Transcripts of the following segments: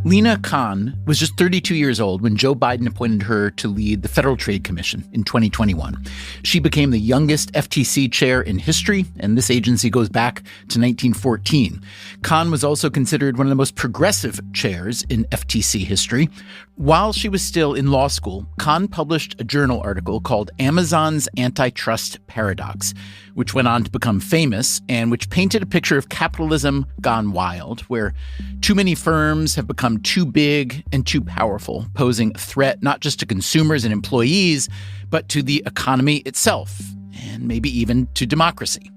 Lina Khan was just 32 years old when Joe Biden appointed her to lead the Federal Trade Commission in 2021. She became the youngest FTC chair in history, and this agency goes back to 1914. Khan was also considered one of the most progressive chairs in FTC history. While she was still in law school, Khan published a journal article called Amazon's Antitrust Paradox, which went on to become famous and which painted a picture of capitalism gone wild, where too many firms have become too big and too powerful, posing a threat not just to consumers and employees, but to the economy itself, and maybe even to democracy.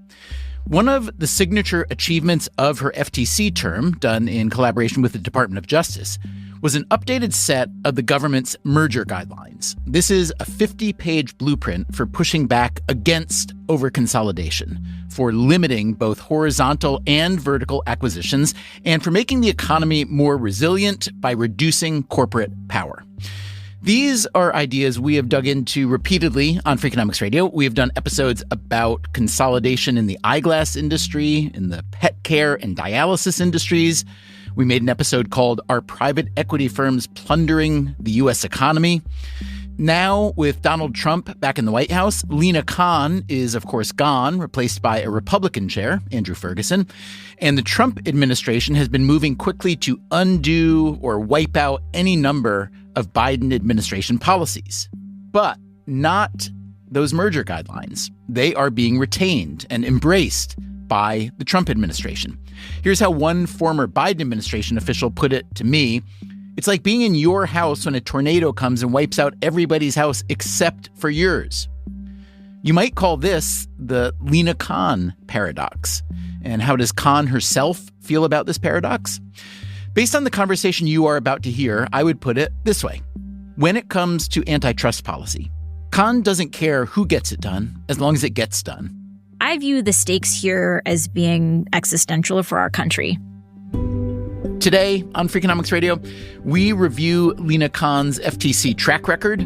One of the signature achievements of her FTC term, done in collaboration with the Department of Justice, was an updated set of the government's merger guidelines. This is a 50-page blueprint for pushing back against overconsolidation, for limiting both horizontal and vertical acquisitions, and for making the economy more resilient by reducing corporate power. These are ideas we have dug into repeatedly on Freakonomics Radio. We have done episodes about consolidation in the eyeglass industry, in the pet care and dialysis industries. We made an episode called Are Private Equity Firms Plundering the U.S. Economy? Now, with Donald Trump back in the White House, Lina Khan is, of course, gone, replaced by a Republican chair, Andrew Ferguson. And the Trump administration has been moving quickly to undo or wipe out any number of Biden administration policies. But not those merger guidelines. They are being retained and embraced by the Trump administration. Here's how one former Biden administration official put it to me. It's like being in your house when a tornado comes and wipes out everybody's house except for yours. You might call this the Lina Khan paradox. And how does Khan herself feel about this paradox? Based on the conversation you are about to hear, I would put it this way. When it comes to antitrust policy, Khan doesn't care who gets it done as long as it gets done. I view the stakes here as being existential for our country. Today on Freakonomics Radio, we review Lina Khan's FTC track record.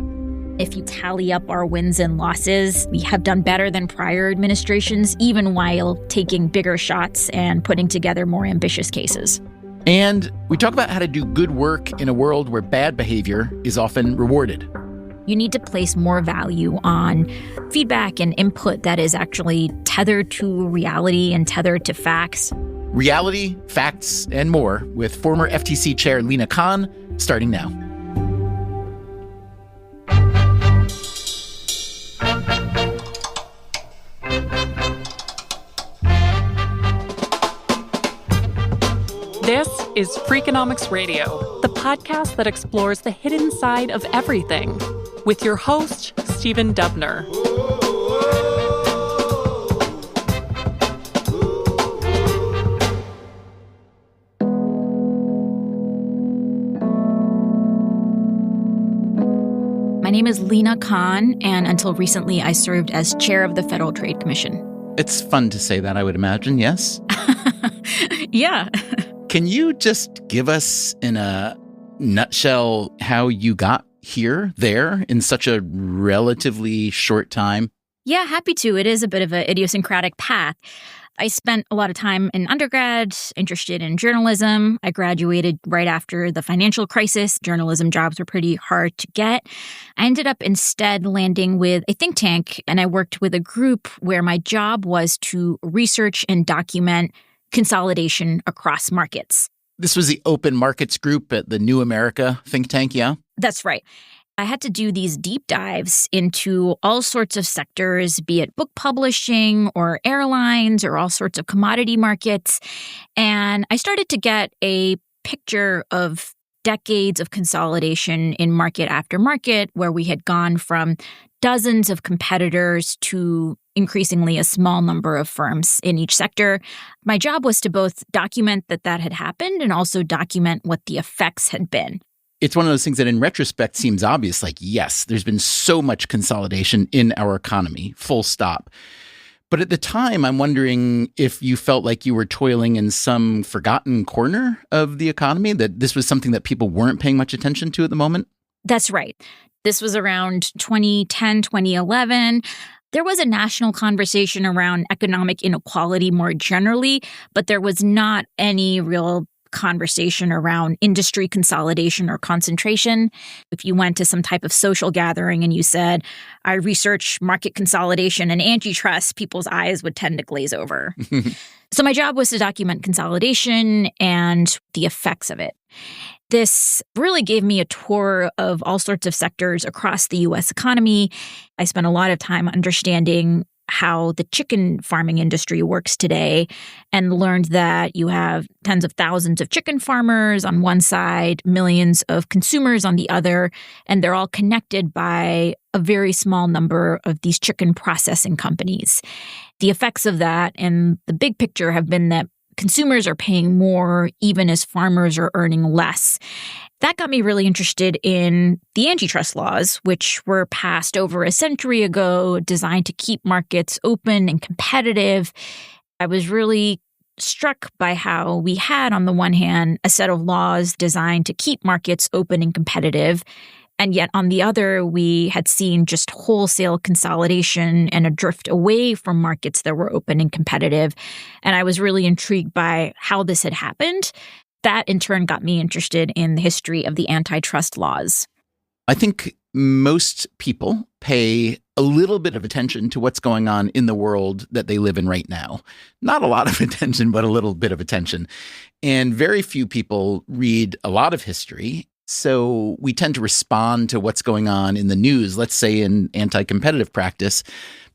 If you tally up our wins and losses, we have done better than prior administrations, even while taking bigger shots and putting together more ambitious cases. And we talk about how to do good work in a world where bad behavior is often rewarded. You need to place more value on feedback and input that is actually tethered to reality and tethered to facts. Reality, facts, and more with former FTC chair Lina Khan, starting now. This is Freakonomics Radio, the podcast that explores the hidden side of everything, with your host, Stephen Dubner. My name is Lina Khan, and until recently, I served as chair of the Federal Trade Commission. It's fun to say that, I would imagine, yes? Yeah. Can you just give us, in a nutshell, how you got there in such a relatively short time? Yeah, happy to. It is a bit of an idiosyncratic path. I spent a lot of time in undergrad, interested in journalism. I graduated right after the financial crisis. Journalism jobs were pretty hard to get. I ended up instead landing with a think tank, and I worked with a group where my job was to research and document consolidation across markets. This was the Open Markets Group at the New America think tank, yeah? That's right. I had to do these deep dives into all sorts of sectors, be it book publishing or airlines or all sorts of commodity markets. And I started to get a picture of decades of consolidation in market after market, where we had gone from dozens of competitors to increasingly a small number of firms in each sector. My job was to both document that had happened and also document what the effects had been. It's one of those things that in retrospect seems obvious, like, yes, there's been so much consolidation in our economy, full stop. But at the time, I'm wondering if you felt like you were toiling in some forgotten corner of the economy, that this was something that people weren't paying much attention to at the moment? That's right. This was around 2010, 2011. There was a national conversation around economic inequality more generally, but there was not any real conversation around industry consolidation or concentration. If you went to some type of social gathering and you said, I research market consolidation and antitrust, people's eyes would tend to glaze over. So my job was to document consolidation and the effects of it. This really gave me a tour of all sorts of sectors across the U.S. economy. I spent a lot of time understanding how the chicken farming industry works today and learned that you have tens of thousands of chicken farmers on one side, millions of consumers on the other, and they're all connected by a very small number of these chicken processing companies. The effects of that and the big picture have been that consumers are paying more even as farmers are earning less. That got me really interested in the antitrust laws, which were passed over a century ago, designed to keep markets open and competitive. I was really struck by how we had, on the one hand, a set of laws designed to keep markets open and competitive. And yet, on the other, we had seen just wholesale consolidation and a drift away from markets that were open and competitive. And I was really intrigued by how this had happened. That, in turn, got me interested in the history of the antitrust laws. I think most people pay a little bit of attention to what's going on in the world that they live in right now. Not a lot of attention, but a little bit of attention. And very few people read a lot of history. So we tend to respond to what's going on in the news, let's say in anti-competitive practice,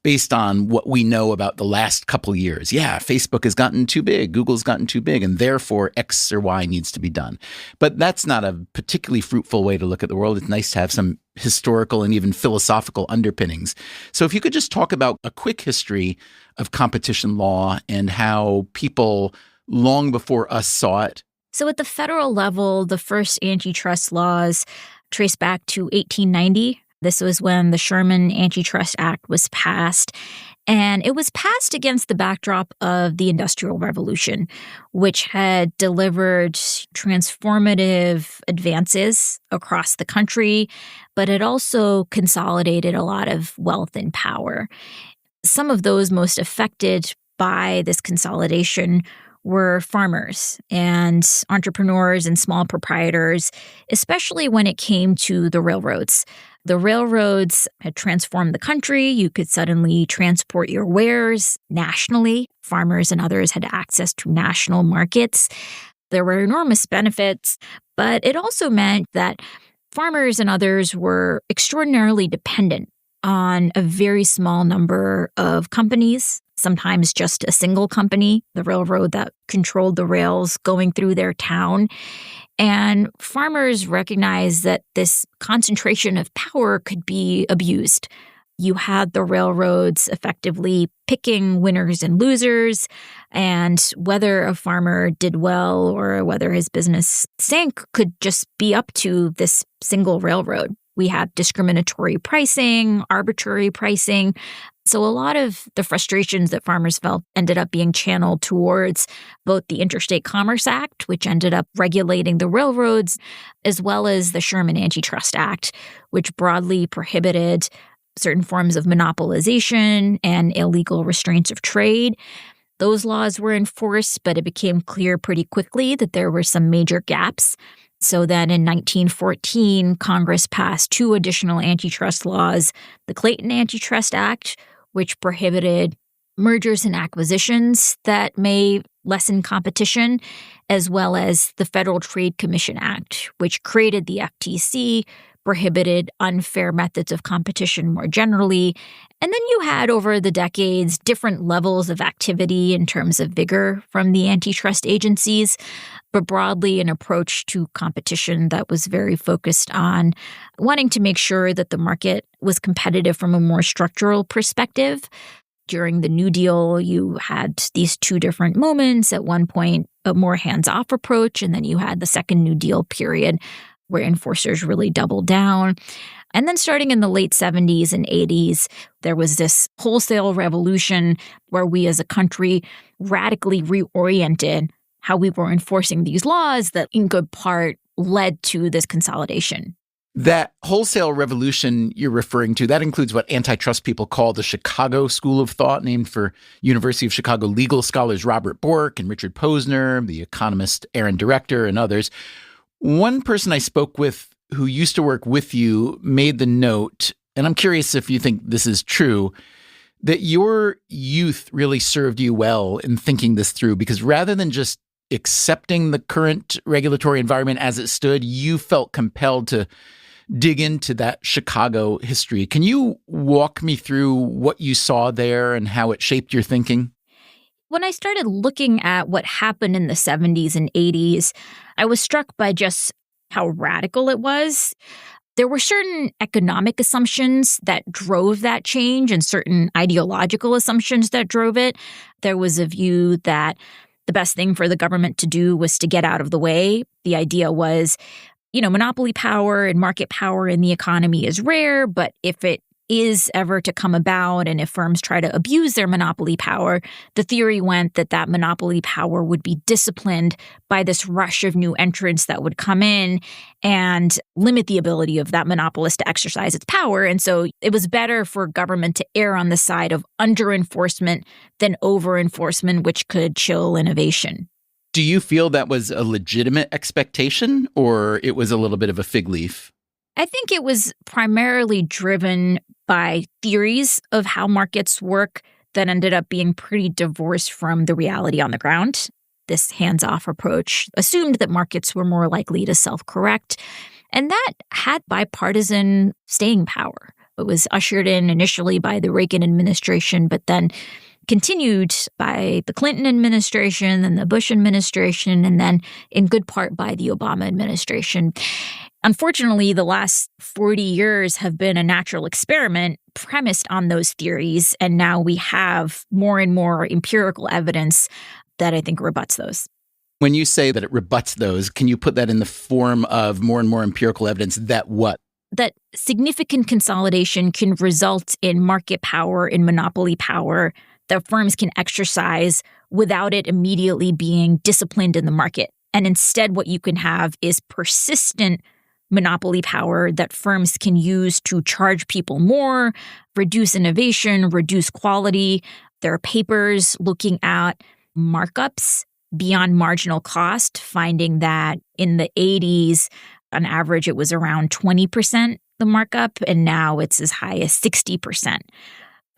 based on what we know about the last couple of years. Yeah, Facebook has gotten too big, Google's gotten too big, and therefore X or Y needs to be done. But that's not a particularly fruitful way to look at the world. It's nice to have some historical and even philosophical underpinnings. So if you could just talk about a quick history of competition law and how people long before us saw it. So at the federal level, the first antitrust laws trace back to 1890. This was when the Sherman Antitrust Act was passed. And it was passed against the backdrop of the Industrial Revolution, which had delivered transformative advances across the country, but it also consolidated a lot of wealth and power. Some of those most affected by this consolidation were farmers and entrepreneurs and small proprietors, especially when it came to the railroads. The railroads had transformed the country. You could suddenly transport your wares nationally. Farmers and others had access to national markets. There were enormous benefits, but it also meant that farmers and others were extraordinarily dependent on a very small number of companies, sometimes just a single company, the railroad that controlled the rails going through their town. And farmers recognized that this concentration of power could be abused. You had the railroads effectively picking winners and losers, and whether a farmer did well or whether his business sank could just be up to this single railroad. We had discriminatory pricing, arbitrary pricing. So a lot of the frustrations that farmers felt ended up being channeled towards both the Interstate Commerce Act, which ended up regulating the railroads, as well as the Sherman Antitrust Act, which broadly prohibited certain forms of monopolization and illegal restraints of trade. Those laws were enforced, but it became clear pretty quickly that there were some major gaps. So then in 1914, Congress passed two additional antitrust laws, the Clayton Antitrust Act, which prohibited mergers and acquisitions that may lessen competition, as well as the Federal Trade Commission Act, which created the F.T.C., prohibited unfair methods of competition more generally. And then you had, over the decades, different levels of activity in terms of vigor from the antitrust agencies, but broadly an approach to competition that was very focused on wanting to make sure that the market was competitive from a more structural perspective. During the New Deal, you had these two different moments. At one point, a more hands-off approach, and then you had the second New Deal period, where enforcers really doubled down. And then starting in the late 70s and 80s, there was this wholesale revolution where we as a country radically reoriented how we were enforcing these laws that in good part led to this consolidation. That wholesale revolution you're referring to, that includes what antitrust people call the Chicago School of Thought, named for University of Chicago legal scholars Robert Bork and Richard Posner, the economist Aaron Director, and others. One person I spoke with who used to work with you made the note, and I'm curious if you think this is true, that your youth really served you well in thinking this through, because rather than just accepting the current regulatory environment as it stood, you felt compelled to dig into that Chicago history. Can you walk me through what you saw there and how it shaped your thinking? When I started looking at what happened in the 70s and 80s, I was struck by just how radical it was. There were certain economic assumptions that drove that change and certain ideological assumptions that drove it. There was a view that the best thing for the government to do was to get out of the way. The idea was, monopoly power and market power in the economy is rare, but if it is ever to come about and if firms try to abuse their monopoly power, the theory went that that monopoly power would be disciplined by this rush of new entrants that would come in and limit the ability of that monopolist to exercise its power. And so it was better for government to err on the side of under-enforcement than over-enforcement, which could chill innovation. Do you feel that was a legitimate expectation, or it was a little bit of a fig leaf? I think it was primarily driven by theories of how markets work that ended up being pretty divorced from the reality on the ground. This hands-off approach assumed that markets were more likely to self-correct, and that had bipartisan staying power. It was ushered in initially by the Reagan administration, but then continued by the Clinton administration and the Bush administration, and then in good part by the Obama administration. Unfortunately, the last 40 years have been a natural experiment premised on those theories, and now we have more and more empirical evidence that I think rebuts those. When you say that it rebuts those, can you put that in the form of more and more empirical evidence that what? That significant consolidation can result in market power and monopoly power that firms can exercise without it immediately being disciplined in the market. And instead, what you can have is persistent monopoly power that firms can use to charge people more, reduce innovation, reduce quality. There are papers looking at markups beyond marginal cost, finding that in the 80s, on average, it was around 20%, the markup, and now it's as high as 60%.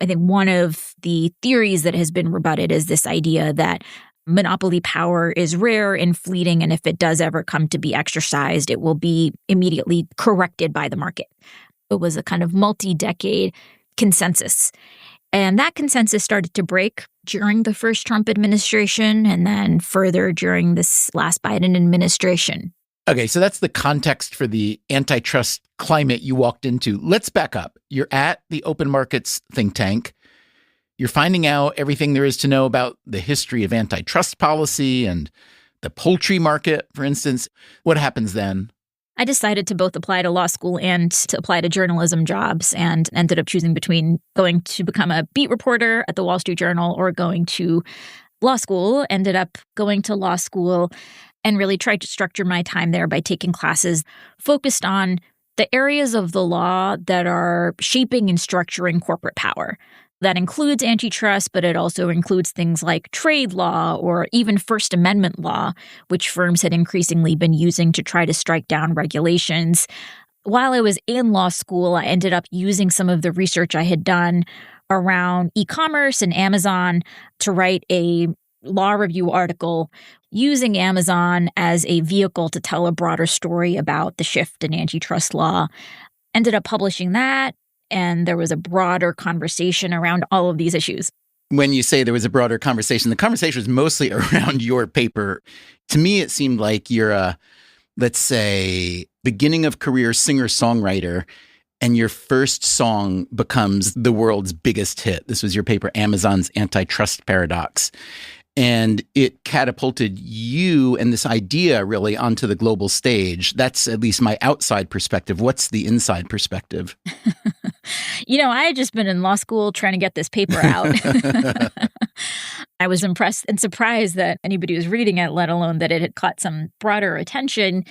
I think one of the theories that has been rebutted is this idea that monopoly power is rare and fleeting, and if it does ever come to be exercised, it will be immediately corrected by the market. It was a kind of multi-decade consensus. And that consensus started to break during the first Trump administration and then further during this last Biden administration. Okay, so that's the context for the antitrust climate you walked into. Let's back up. You're at the Open Markets think tank. You're finding out everything there is to know about the history of antitrust policy and the poultry market, for instance. What happens then? I decided to both apply to law school and to apply to journalism jobs, and ended up choosing between going to become a beat reporter at the Wall Street Journal or going to law school. Ended up going to law school and really tried to structure my time there by taking classes focused on the areas of the law that are shaping and structuring corporate power. That includes antitrust, but it also includes things like trade law or even First Amendment law, which firms had increasingly been using to try to strike down regulations. While I was in law school, I ended up using some of the research I had done around e-commerce and Amazon to write a law review article using Amazon as a vehicle to tell a broader story about the shift in antitrust law. Ended up publishing that, and there was a broader conversation around all of these issues. When you say there was a broader conversation, the conversation was mostly around your paper. To me, it seemed like you're a, let's say, beginning of career singer-songwriter, and your first song becomes the world's biggest hit. This was your paper, Amazon's Antitrust Paradox. And it catapulted you and this idea really onto the global stage. That's at least my outside perspective. What's the inside perspective? I had just been in law school trying to get this paper out. I was impressed and surprised that anybody was reading it, let alone that it had caught some broader attention.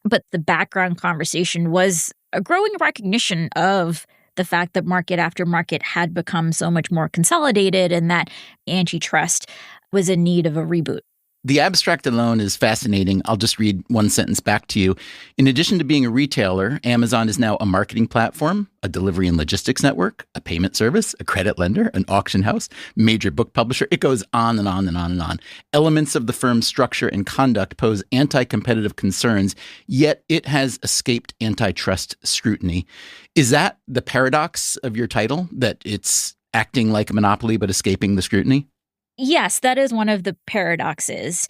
But the background conversation was a growing recognition of the fact that market after market had become so much more consolidated and that antitrust was in need of a reboot. The abstract alone is fascinating. I'll just read one sentence back to you. In addition to being a retailer, Amazon is now a marketing platform, a delivery and logistics network, a payment service, a credit lender, an auction house, major book publisher. It goes on and on and on and on. Elements of the firm's structure and conduct pose anti-competitive concerns, yet it has escaped antitrust scrutiny. Is that the paradox of your title, that it's acting like a monopoly but escaping the scrutiny? Yes, that is one of the paradoxes.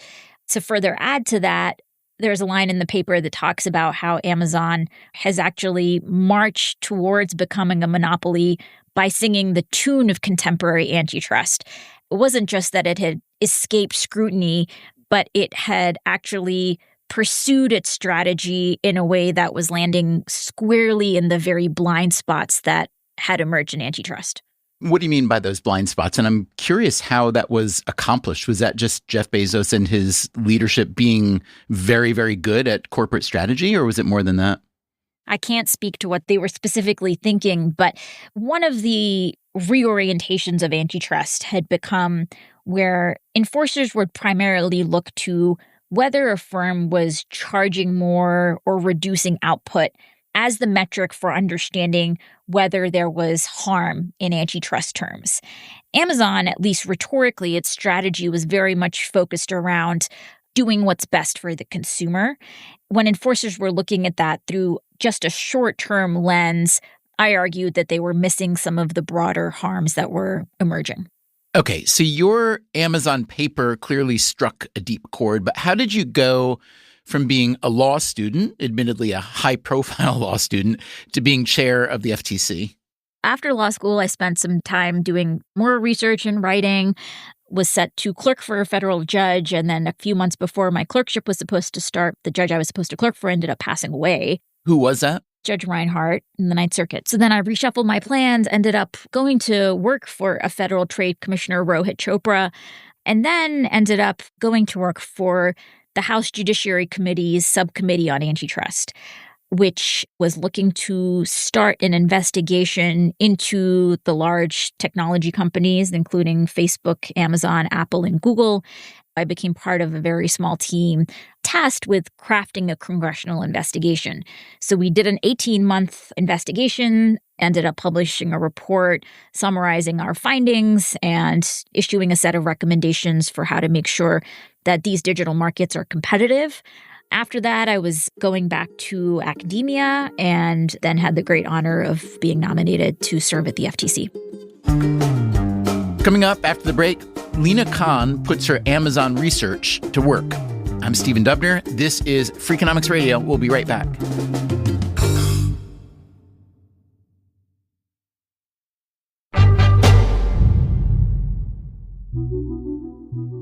To further add to that, there's a line in the paper that talks about how Amazon has actually marched towards becoming a monopoly by singing the tune of contemporary antitrust. It wasn't just that it had escaped scrutiny, but it had actually pursued its strategy in a way that was landing squarely in the very blind spots that had emerged in antitrust. What do you mean by those blind spots? And I'm curious how that was accomplished. Was that just Jeff Bezos and his leadership being very, very good at corporate strategy, or was it more than that? I can't speak to what they were specifically thinking, but one of the reorientations of antitrust had become where enforcers would primarily look to whether a firm was charging more or reducing output as the metric for understanding whether there was harm in antitrust terms. Amazon, at least rhetorically, its strategy was very much focused around doing what's best for the consumer. When enforcers were looking at that through just a short-term lens, I argued that they were missing some of the broader harms that were emerging. Okay, so your Amazon paper clearly struck a deep chord, but how did you go from being a law student, admittedly a high-profile law student, to being chair of the FTC? After law school, I spent some time doing more research and writing, was set to clerk for a federal judge, and then a few months before my clerkship was supposed to start, the judge I was supposed to clerk for ended up passing away. Who was that? Judge Reinhart in the Ninth Circuit. So then I reshuffled my plans, ended up going to work for a federal trade commissioner, Rohit Chopra, and then ended up going to work for the House Judiciary Committee's subcommittee on antitrust, which was looking to start an investigation into the large technology companies, including Facebook, Amazon, Apple, and Google. I became part of a very small team tasked with crafting a congressional investigation. So we did an 18-month investigation, ended up publishing a report summarizing our findings and issuing a set of recommendations for how to make sure that these digital markets are competitive. After that, I was going back to academia and then had the great honor of being nominated to serve at the FTC. Coming up after the break, Lina Khan puts her Amazon research to work. I'm Stephen Dubner. This is Freakonomics Radio. We'll be right back.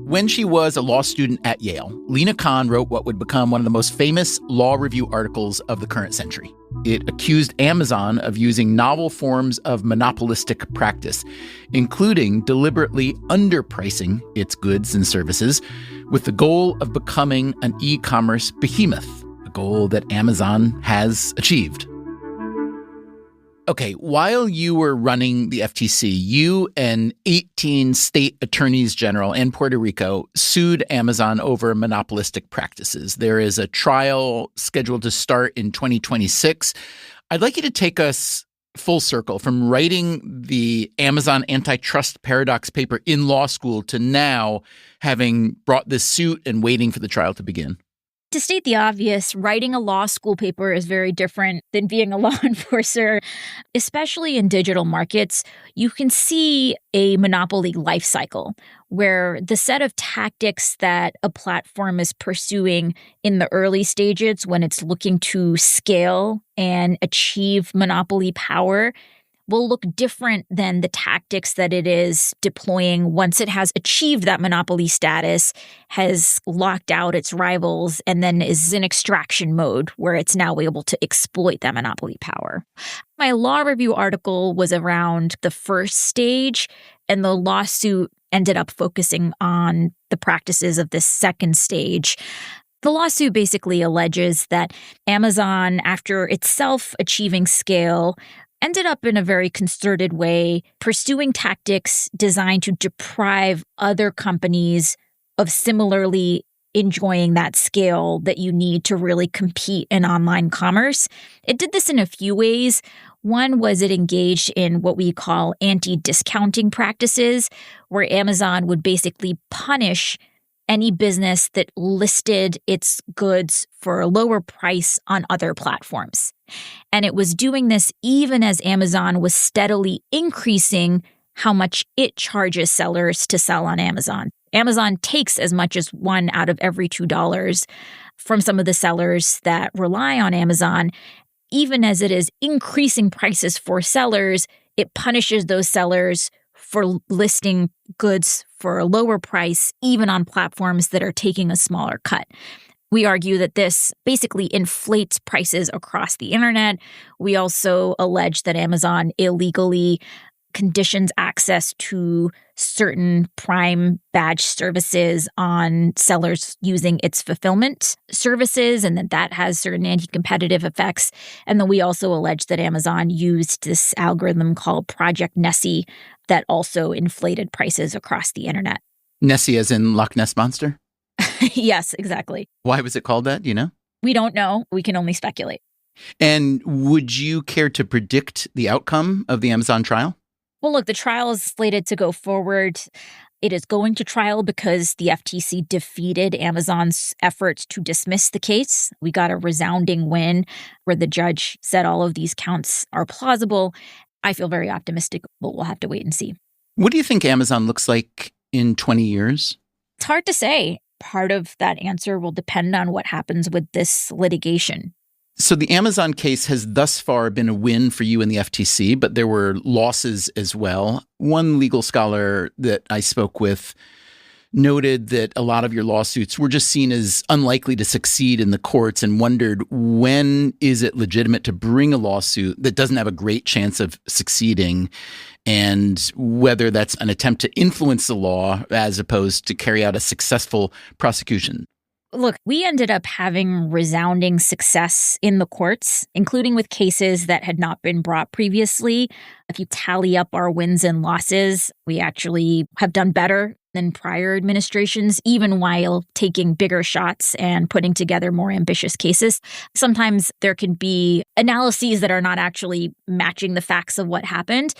When she was a law student at Yale, Lina Khan wrote what would become one of the most famous law review articles of the current century. It accused Amazon of using novel forms of monopolistic practice, including deliberately underpricing its goods and services with the goal of becoming an e-commerce behemoth, a goal that Amazon has achieved. Okay, while you were running the FTC, you and 18 state attorneys general and Puerto Rico sued Amazon over monopolistic practices. There is a trial scheduled to start in 2026. I'd like you to take us full circle from writing the Amazon antitrust paradox paper in law school to now having brought this suit and waiting for the trial to begin. To state the obvious, writing a law school paper is very different than being a law enforcer. Especially in digital markets, you can see a monopoly life cycle where the set of tactics that a platform is pursuing in the early stages when it's looking to scale and achieve monopoly power will look different than the tactics that it is deploying once it has achieved that monopoly status, has locked out its rivals, and then is in extraction mode where it's now able to exploit that monopoly power. My law review article was around the first stage, And the lawsuit ended up focusing on the practices of this second stage. The lawsuit basically alleges that Amazon, after itself achieving scale, ended up in a very concerted way pursuing tactics designed to deprive other companies of similarly enjoying that scale that you need to really compete in online commerce. It did this in a few ways. One was it engaged in what we call anti-discounting practices, where Amazon would basically punish any business that listed its goods for a lower price on other platforms. And it was doing this even as Amazon was steadily increasing how much it charges sellers to sell on Amazon. Amazon takes as much as $1 out of every $2 from some of the sellers that rely on Amazon. Even as it is increasing prices for sellers, it punishes those sellers for listing goods for a lower price, even on platforms that are taking a smaller cut. We argue that this basically inflates prices across the internet. We also allege that Amazon illegally conditions access to certain Prime badge services on sellers using its fulfillment services, and that has certain anti-competitive effects. And then we also allege that Amazon used this algorithm called Project Nessie that also inflated prices across the internet. Nessie as in Loch Ness Monster? Yes, exactly. Why was it called that? Do you know? We don't know. We can only speculate. And would you care to predict the outcome of the Amazon trial? Well, look, the trial is slated to go forward. It is going to trial because the FTC defeated Amazon's efforts to dismiss the case. We got a resounding win where the judge said all of these counts are plausible. I feel very optimistic, but we'll have to wait and see. What do you think Amazon looks like in 20 years? It's hard to say. Part of that answer will depend on what happens with this litigation. So the Amazon case has thus far been a win for you in the FTC, but there were losses as well. One legal scholar that I spoke with noted that a lot of your lawsuits were just seen as unlikely to succeed in the courts and wondered, when is it legitimate to bring a lawsuit that doesn't have a great chance of succeeding, and whether that's an attempt to influence the law as opposed to carry out a successful prosecution. Look, we ended up having resounding success in the courts, including with cases that had not been brought previously. If you tally up our wins and losses, we actually have done better than prior administrations, even while taking bigger shots and putting together more ambitious cases. Sometimes there can be analyses that are not actually matching the facts of what happened.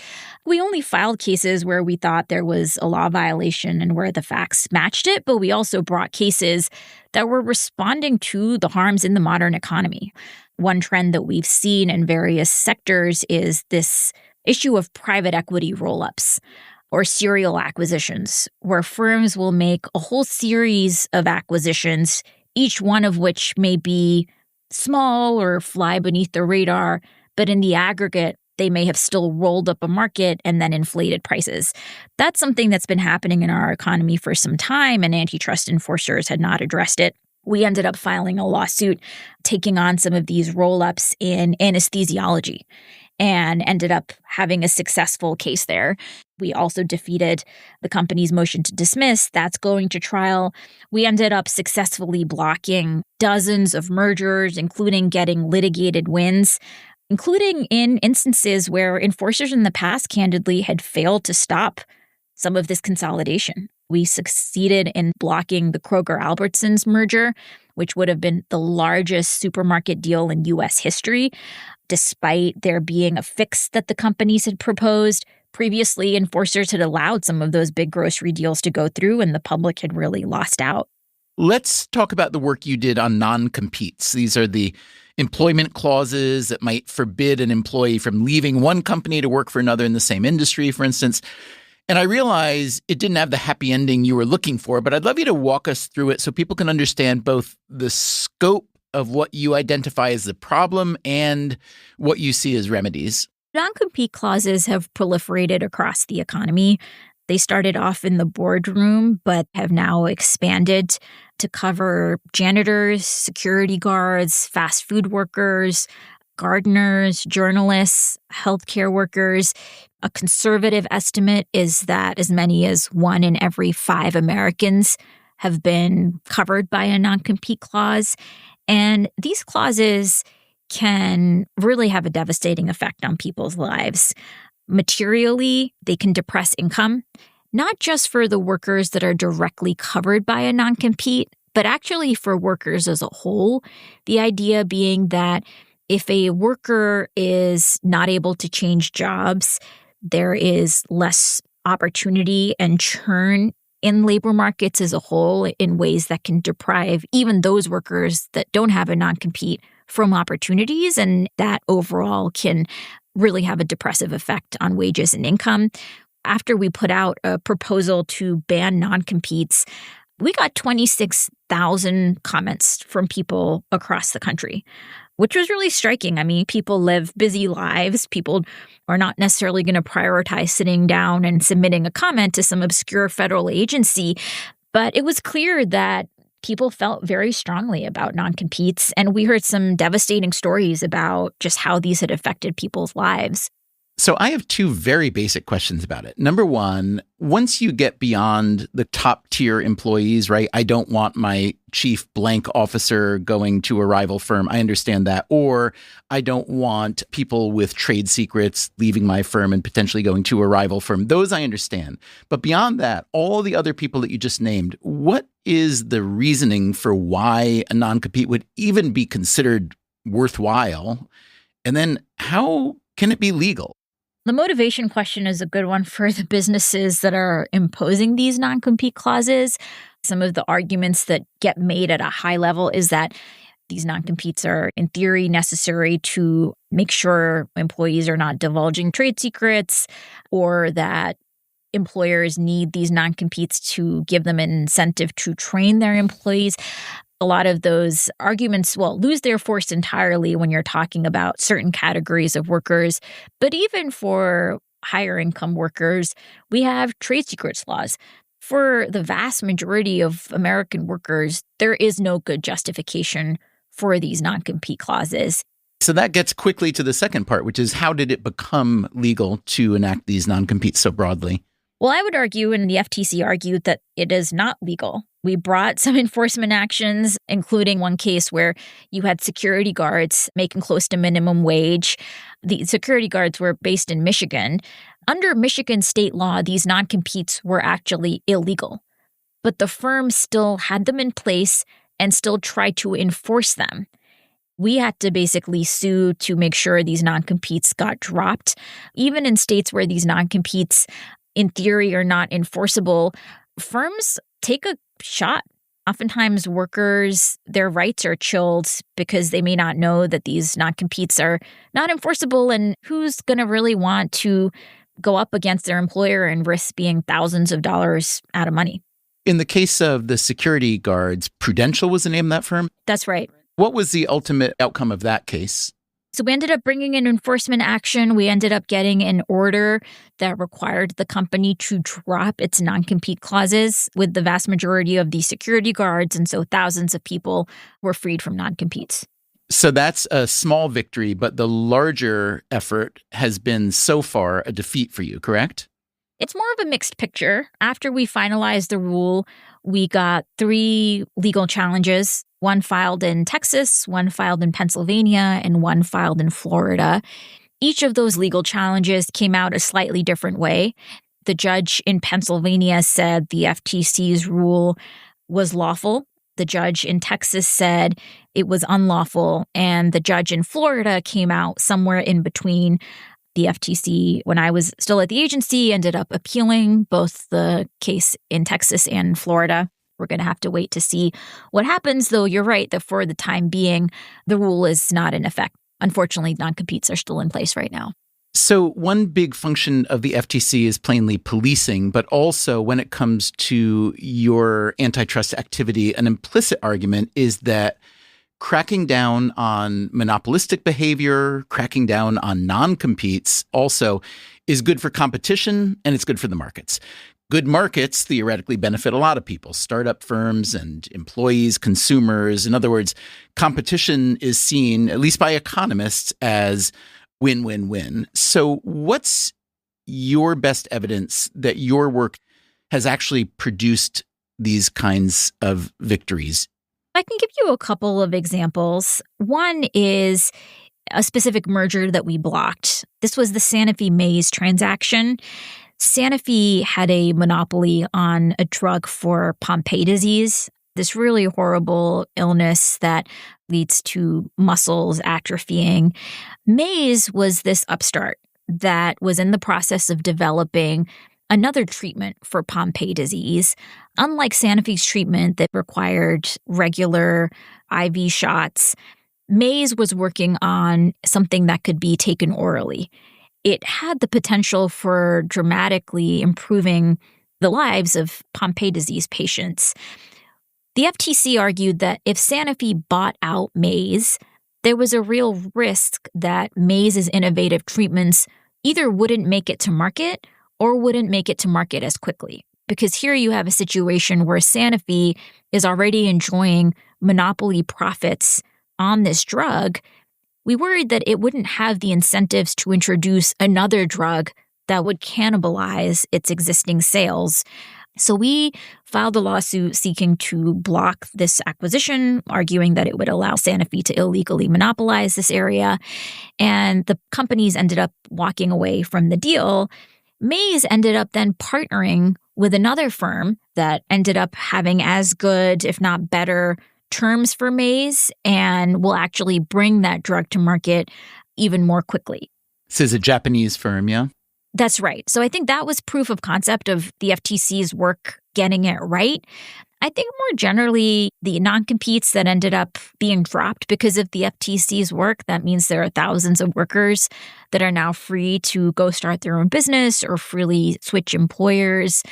We only filed cases where we thought there was a law violation and where the facts matched it, but we also brought cases that were responding to the harms in the modern economy. One trend that we've seen in various sectors is this issue of private equity roll-ups or serial acquisitions, where firms will make a whole series of acquisitions, each one of which may be small or fly beneath the radar, but in the aggregate, they may have still rolled up a market and then inflated prices. That's something that's been happening in our economy for some time, and antitrust enforcers had not addressed it. We ended up filing a lawsuit taking on some of these roll-ups in anesthesiology and ended up having a successful case there. We also defeated the company's motion to dismiss. That's going to trial. We ended up successfully blocking dozens of mergers, including getting litigated wins, including in instances where enforcers in the past candidly had failed to stop some of this consolidation. We succeeded in blocking the Kroger-Albertsons merger, which would have been the largest supermarket deal in U.S. history, despite there being a fix that the companies had proposed. Previously, enforcers had allowed some of those big grocery deals to go through, and the public had really lost out. Let's talk about the work you did on non-competes. These are the employment clauses that might forbid an employee from leaving one company to work for another in the same industry, for instance. And I realize it didn't have the happy ending you were looking for, but I'd love you to walk us through it so people can understand both the scope of what you identify as the problem and what you see as remedies. Non-compete clauses have proliferated across the economy. They started off in the boardroom, but have now expanded to cover janitors, security guards, fast food workers, gardeners, journalists, healthcare workers. A conservative estimate is that as many as 1 in every 5 Americans have been covered by a non-compete clause. And these clauses can really have a devastating effect on people's lives. Materially, they can depress income, not just for the workers that are directly covered by a non-compete, but actually for workers as a whole. The idea being that if a worker is not able to change jobs, there is less opportunity and churn in labor markets as a whole in ways that can deprive even those workers that don't have a non-compete from opportunities. And that overall can really have a depressive effect on wages and income. After we put out a proposal to ban non-competes, we got 26,000 comments from people across the country, which was really striking. I mean, people live busy lives. People are not necessarily going to prioritize sitting down and submitting a comment to some obscure federal agency. But it was clear that people felt very strongly about non-competes. And we heard some devastating stories about just how these had affected people's lives. So I have 2 very basic questions about it. Number one, once you get beyond the top tier employees, right? I don't want my chief blank officer going to a rival firm. I understand that. Or I don't want people with trade secrets leaving my firm and potentially going to a rival firm. Those I understand. But beyond that, all the other people that you just named, what is the reasoning for why a non-compete would even be considered worthwhile? And then how can it be legal? The motivation question is a good one for the businesses that are imposing these non-compete clauses. Some of the arguments that get made at a high level is that these non-competes are, in theory, necessary to make sure employees are not divulging trade secrets, or that employers need these non-competes to give them an incentive to train their employees. A lot of those arguments, lose their force entirely when you're talking about certain categories of workers. But even for higher income workers, we have trade secrets laws. For the vast majority of American workers, there is no good justification for these non-compete clauses. So that gets quickly to the second part, which is how did it become legal to enact these non-competes so broadly? Well, I would argue, and the FTC argued, that it is not legal. We brought some enforcement actions, including one case where you had security guards making close to minimum wage. The security guards were based in Michigan. Under Michigan state law, these non-competes were actually illegal. But the firm still had them in place and still tried to enforce them. We had to basically sue to make sure these non-competes got dropped. Even in states where these non-competes in theory are not enforceable, firms take a shot. Oftentimes workers, their rights are chilled because they may not know that these non-competes are not enforceable, and who's going to really want to go up against their employer and risk being thousands of dollars out of money. In the case of the security guards, Prudential was the name of that firm? That's right. What was the ultimate outcome of that case? So we ended up bringing an enforcement action. We ended up getting an order that required the company to drop its non-compete clauses with the vast majority of the security guards. And so thousands of people were freed from non-competes. So that's a small victory, but the larger effort has been so far a defeat for you, correct? It's more of a mixed picture. After we finalized the rule, we got 3 legal challenges. One filed in Texas, one filed in Pennsylvania, and one filed in Florida. Each of those legal challenges came out a slightly different way. The judge in Pennsylvania said the FTC's rule was lawful. The judge in Texas said it was unlawful. And the judge in Florida came out somewhere in between. The FTC, when I was still at the agency, ended up appealing both the case in Texas and Florida. We're going to have to wait to see what happens, though you're right that for the time being, the rule is not in effect. Unfortunately, non-competes are still in place right now. So one big function of the FTC is plainly policing, but also when it comes to your antitrust activity, an implicit argument is that cracking down on monopolistic behavior, cracking down on non-competes also is good for competition and it's good for the markets. Good markets theoretically benefit a lot of people, startup firms and employees, consumers. In other words, competition is seen, at least by economists, as win-win-win. So what's your best evidence that your work has actually produced these kinds of victories? I can give you a couple of examples. One is a specific merger that we blocked. This was the Sanofi-Maze transaction. Sanofi had a monopoly on a drug for Pompe disease, this really horrible illness that leads to muscles atrophying. Maze was this upstart that was in the process of developing another treatment for Pompe disease. Unlike Sanofi's treatment that required regular IV shots, Maze was working on something that could be taken orally. It had the potential for dramatically improving the lives of Pompe disease patients. The FTC argued that if Sanofi bought out Maze, there was a real risk that Maze's innovative treatments either wouldn't make it to market or wouldn't make it to market as quickly. Because here you have a situation where Sanofi is already enjoying monopoly profits on this drug. We worried that it wouldn't have the incentives to introduce another drug that would cannibalize its existing sales. So we filed a lawsuit seeking to block this acquisition, arguing that it would allow Sanofi to illegally monopolize this area. And the companies ended up walking away from the deal. Maze ended up then partnering with another firm that ended up having as good, if not better, terms for Maze and will actually bring that drug to market even more quickly. This is a Japanese firm, yeah? That's right. So I think that was proof of concept of the FTC's work getting it right. I think more generally, the non-competes that ended up being dropped because of the FTC's work, that means there are thousands of workers that are now free to go start their own business or freely switch employers.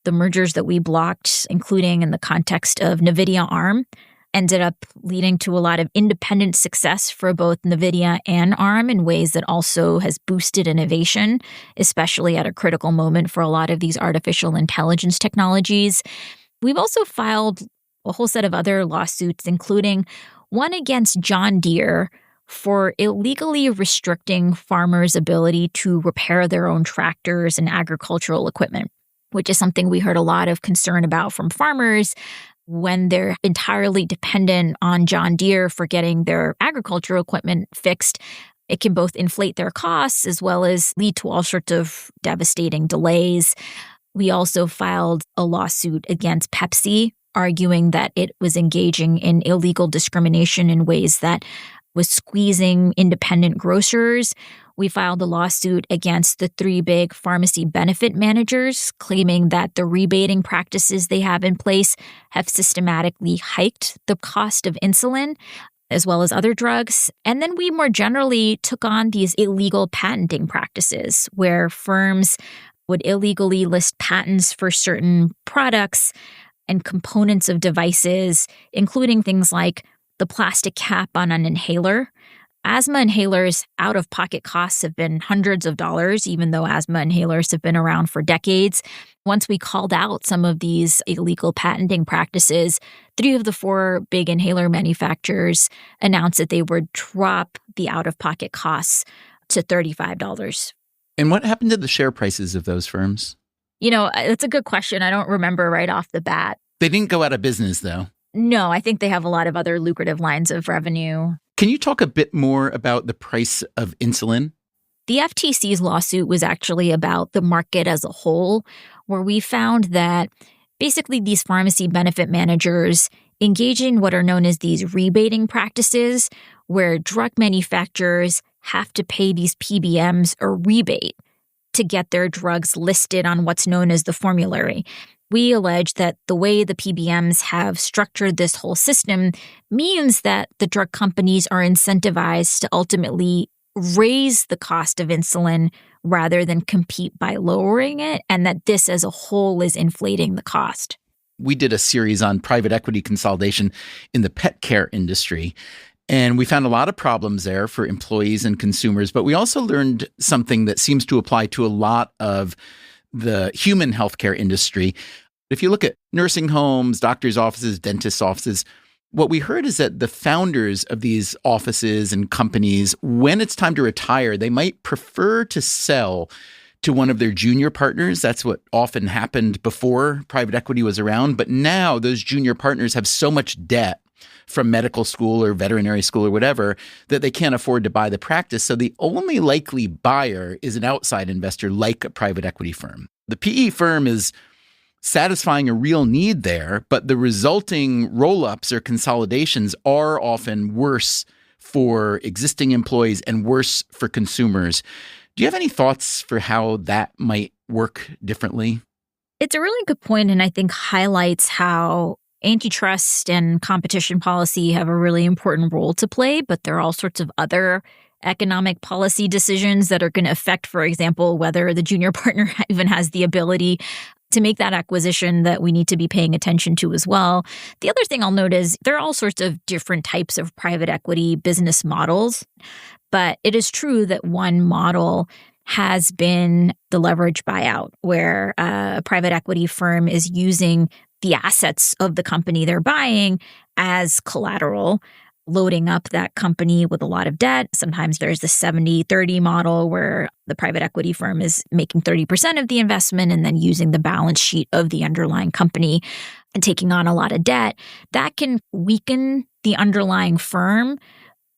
The mergers that we blocked, including in the context of NVIDIA ARM, ended up leading to a lot of independent success for both NVIDIA and ARM in ways that also has boosted innovation, especially at a critical moment for a lot of these artificial intelligence technologies. We've also filed a whole set of other lawsuits, including one against John Deere for illegally restricting farmers' ability to repair their own tractors and agricultural equipment, which is something we heard a lot of concern about from farmers when they're entirely dependent on John Deere for getting their agricultural equipment fixed. It can both inflate their costs as well as lead to all sorts of devastating delays. We also filed a lawsuit against Pepsi, arguing that it was engaging in illegal discrimination in ways that was squeezing independent grocers. We filed a lawsuit against the three big pharmacy benefit managers, claiming that the rebating practices they have in place have systematically hiked the cost of insulin, as well as other drugs. And then we more generally took on these illegal patenting practices, where firms would illegally list patents for certain products and components of devices, including things like the plastic cap on an inhaler. Asthma inhalers' out-of-pocket costs have been hundreds of dollars, even though asthma inhalers have been around for decades. Once we called out some of these illegal patenting practices, 3 of the 4 big inhaler manufacturers announced that they would drop the out-of-pocket costs to $35. And what happened to the share prices of those firms? You know, that's a good question. I don't remember right off the bat. They didn't go out of business, though. No, I think they have a lot of other lucrative lines of revenue. Can you talk a bit more about the price of insulin? The FTC's lawsuit was actually about the market as a whole, where we found that basically these pharmacy benefit managers engage in what are known as these rebating practices, where drug manufacturers have to pay these PBMs a rebate to get their drugs listed on what's known as the formulary. We allege that the way the PBMs have structured this whole system means that the drug companies are incentivized to ultimately raise the cost of insulin rather than compete by lowering it, and that this as a whole is inflating the cost. We did a series on private equity consolidation in the pet care industry, and we found a lot of problems there for employees and consumers, but we also learned something that seems to apply to a lot of the human healthcare industry. If you look at nursing homes, doctors' offices, dentists' offices, what we heard is that the founders of these offices and companies, when it's time to retire, they might prefer to sell to one of their junior partners. That's what often happened before private equity was around. But now those junior partners have so much debt from medical school or veterinary school or whatever that they can't afford to buy the practice. So the only likely buyer is an outside investor like a private equity firm. The PE firm is satisfying a real need there, but the resulting roll-ups or consolidations are often worse for existing employees and worse for consumers. Do you have any thoughts for how that might work differently? It's a really good point, and I think highlights how antitrust and competition policy have a really important role to play, but there are all sorts of other economic policy decisions that are going to affect, for example, whether the junior partner even has the ability to make that acquisition that we need to be paying attention to as well. The other thing I'll note is there are all sorts of different types of private equity business models, but it is true that one model has been the leverage buyout, where a private equity firm is using the assets of the company they're buying as collateral, loading up that company with a lot of debt. Sometimes there's the 70-30 model where the private equity firm is making 30% of the investment and then using the balance sheet of the underlying company and taking on a lot of debt. That can weaken the underlying firm,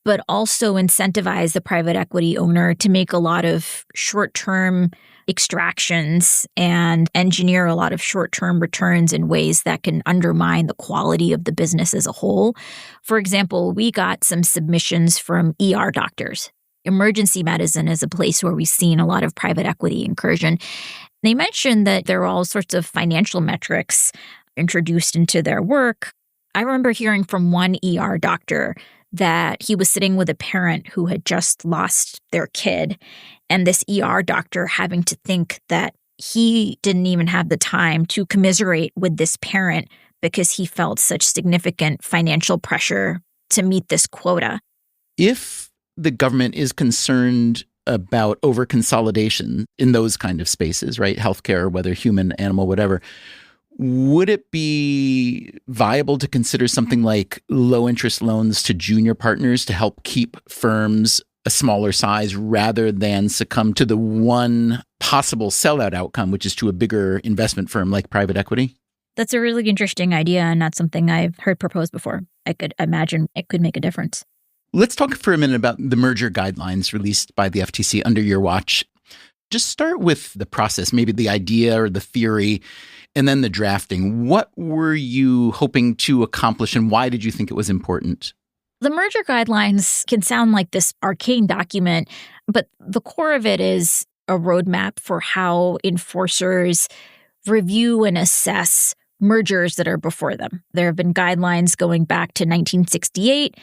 but also incentivize the private equity owner to make a lot of short-term extractions and engineer a lot of short-term returns in ways that can undermine the quality of the business as a whole. For example, we got some submissions from ER doctors. Emergency medicine is a place where we've seen a lot of private equity incursion. They mentioned that there are all sorts of financial metrics introduced into their work. I remember hearing from one ER doctor that he was sitting with a parent who had just lost their kid, and this ER doctor having to think that he didn't even have the time to commiserate with this parent because he felt such significant financial pressure to meet this quota. If the government is concerned about over-consolidation in those kind of spaces, right, healthcare, whether human, animal, whatever, would it be viable to consider something like low-interest loans to junior partners to help keep firms a smaller size rather than succumb to the one possible sellout outcome, which is to a bigger investment firm like private equity? That's a really interesting idea and not something I've heard proposed before. I could imagine it could make a difference. Let's talk for a minute about the merger guidelines released by the FTC under your watch. Just start with the process, maybe the idea or the theory, and then the drafting. What were you hoping to accomplish and why did you think it was important? The merger guidelines can sound like this arcane document, but the core of it is a roadmap for how enforcers review and assess mergers that are before them. There have been guidelines going back to 1968,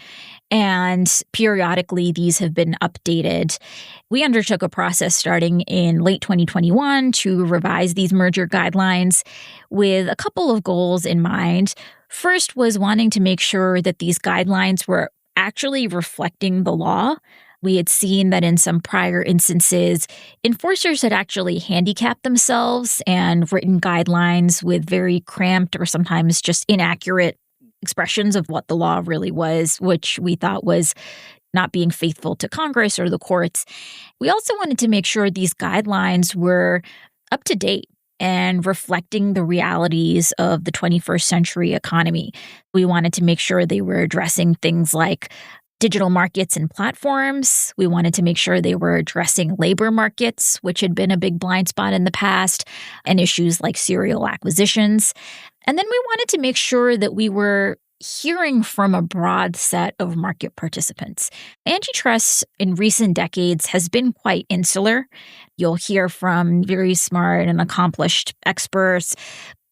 and periodically these have been updated. We undertook a process starting in late 2021 to revise these merger guidelines with a couple of goals in mind. First was wanting to make sure that these guidelines were actually reflecting the law. We had seen that in some prior instances, enforcers had actually handicapped themselves and written guidelines with very cramped or sometimes just inaccurate expressions of what the law really was, which we thought was not being faithful to Congress or the courts. We also wanted to make sure these guidelines were up to date and reflecting the realities of the 21st century economy. We wanted to make sure they were addressing things like digital markets and platforms. We wanted to make sure they were addressing labor markets, which had been a big blind spot in the past, and issues like serial acquisitions. And then we wanted to make sure that we were hearing from a broad set of market participants. Antitrust in recent decades has been quite insular. You'll hear from very smart and accomplished experts,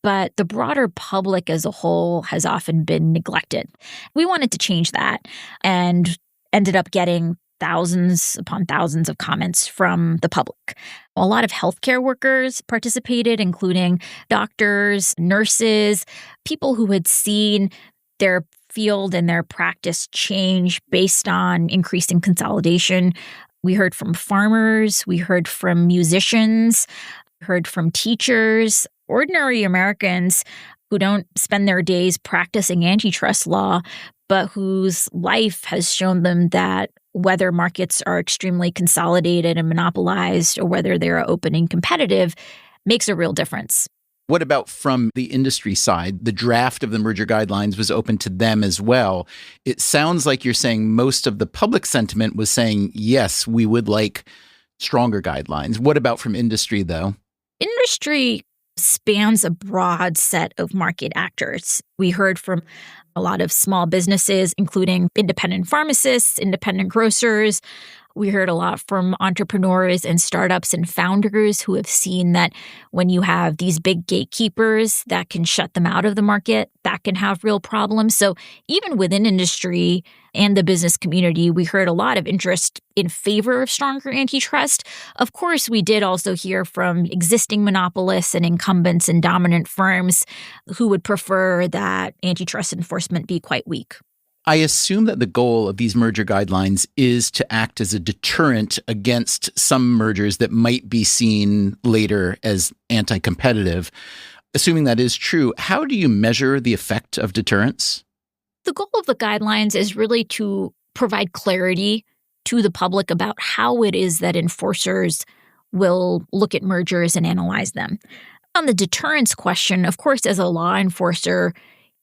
but the broader public as a whole has often been neglected. We wanted to change that and ended up getting thousands upon thousands of comments from the public. A lot of healthcare workers participated, including doctors, nurses, people who had seen their field and their practice change based on increasing consolidation. We heard from farmers, we heard from musicians, Heard from teachers, ordinary Americans who don't spend their days practicing antitrust law, but whose life has shown them that whether markets are extremely consolidated and monopolized or whether they're open and competitive makes a real difference. What about from the industry side? The draft of the merger guidelines was open to them as well. It sounds like you're saying most of the public sentiment was saying, yes, we would like stronger guidelines. What about from industry, though? Industry spans a broad set of market actors. We heard from a lot of small businesses, including independent pharmacists, independent grocers. We heard a lot from entrepreneurs and startups and founders who have seen that when you have these big gatekeepers that can shut them out of the market, that can have real problems. So even within industry and the business community, we heard a lot of interest in favor of stronger antitrust. Of course, we did also hear from existing monopolists and incumbents and dominant firms who would prefer that antitrust enforcement be quite weak. I assume that the goal of these merger guidelines is to act as a deterrent against some mergers that might be seen later as anti-competitive. Assuming that is true, how do you measure the effect of deterrence? The goal of the guidelines is really to provide clarity to the public about how it is that enforcers will look at mergers and analyze them. On the deterrence question, of course, as a law enforcer,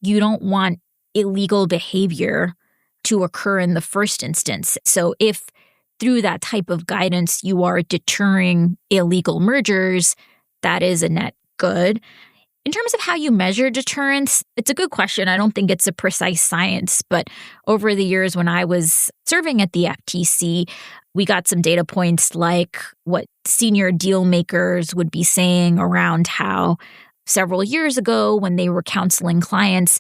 you don't want illegal behavior to occur in the first instance. So if through that type of guidance you are deterring illegal mergers, that is a net good. In terms of how you measure deterrence, it's a good question. I don't think it's a precise science, but over the years when I was serving at the F.T.C., we got some data points like what senior deal makers would be saying around how several years ago when they were counseling clients,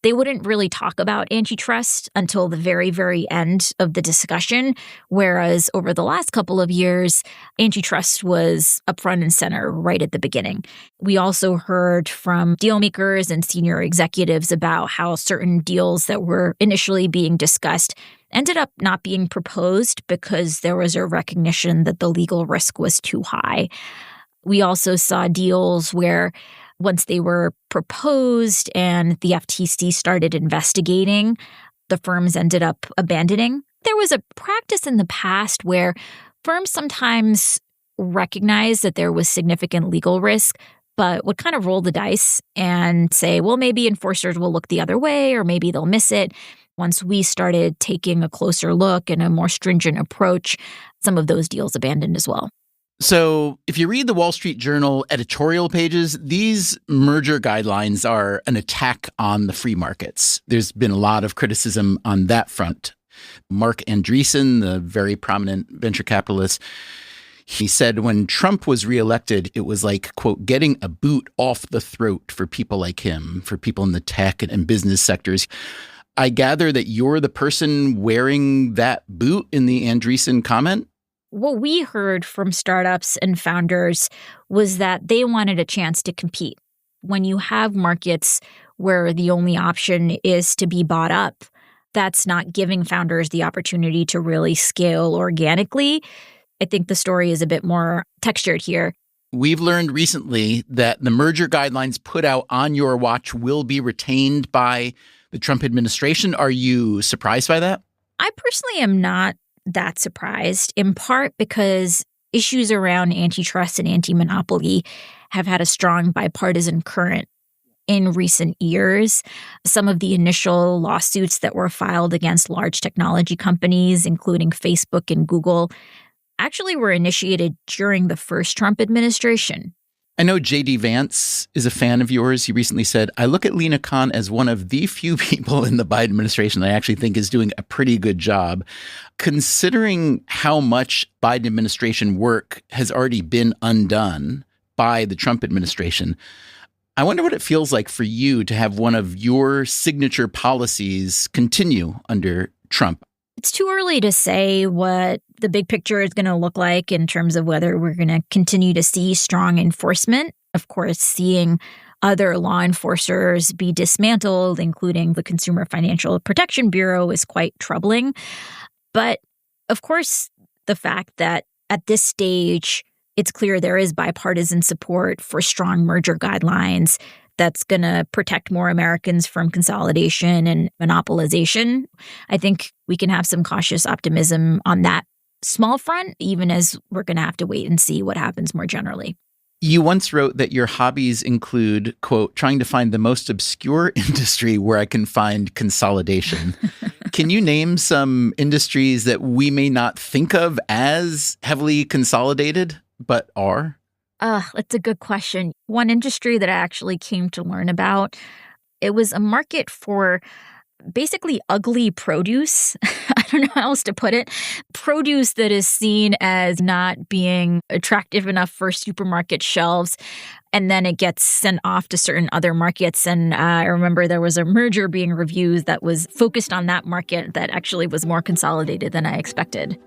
they wouldn't really talk about antitrust until the very, very end of the discussion, whereas over the last couple of years, antitrust was up front and center right at the beginning. We also heard from deal makers and senior executives about how certain deals that were initially being discussed ended up not being proposed because there was a recognition that the legal risk was too high. We also saw deals where once they were proposed and the FTC started investigating, the firms ended up abandoning. There was a practice in the past where firms sometimes recognized that there was significant legal risk, but would kind of roll the dice and say, well, maybe enforcers will look the other way or maybe they'll miss it. Once we started taking a closer look and a more stringent approach, some of those deals abandoned as well. So if you read the Wall Street Journal editorial pages, these merger guidelines are an attack on the free markets. There's been a lot of criticism on that front. Mark Andreessen, the very prominent venture capitalist, he said when Trump was reelected, it was like, quote, getting a boot off the throat for people like him, for people in the tech and business sectors. I gather that you're the person wearing that boot in the Andreessen comment? What we heard from startups and founders was that they wanted a chance to compete. When you have markets where the only option is to be bought up, that's not giving founders the opportunity to really scale organically. I think the story is a bit more textured here. We've learned recently that the merger guidelines put out on your watch will be retained by the Trump administration. Are you surprised by that? I personally am not that surprised, in part because issues around antitrust and anti-monopoly have had a strong bipartisan current in recent years. Some of the initial lawsuits that were filed against large technology companies, including Facebook and Google, actually were initiated during the first Trump administration. I know J.D. Vance is a fan of yours. He recently said, I look at Lina Khan as one of the few people in the Biden administration that I actually think is doing a pretty good job. Considering how much Biden administration work has already been undone by the Trump administration, I wonder what it feels like for you to have one of your signature policies continue under Trump. It's too early to say what the big picture is going to look like in terms of whether we're going to continue to see strong enforcement. Of course, seeing other law enforcers be dismantled, including the Consumer Financial Protection Bureau, is quite troubling. But of course, the fact that at this stage, it's clear there is bipartisan support for strong merger guidelines that's going to protect more Americans from consolidation and monopolization. I think we can have some cautious optimism on that small front, even as we're going to have to wait and see what happens more generally. You once wrote that your hobbies include, quote, trying to find the most obscure industry where I can find consolidation. Can you name some industries that we may not think of as heavily consolidated, but are? That's a good question. One industry that I actually came to learn about, it was a market for basically ugly produce. I don't know how else to put it. Produce that is seen as not being attractive enough for supermarket shelves. And then it gets sent off to certain other markets. And I remember there was a merger being reviewed that was focused on that market that actually was more consolidated than I expected.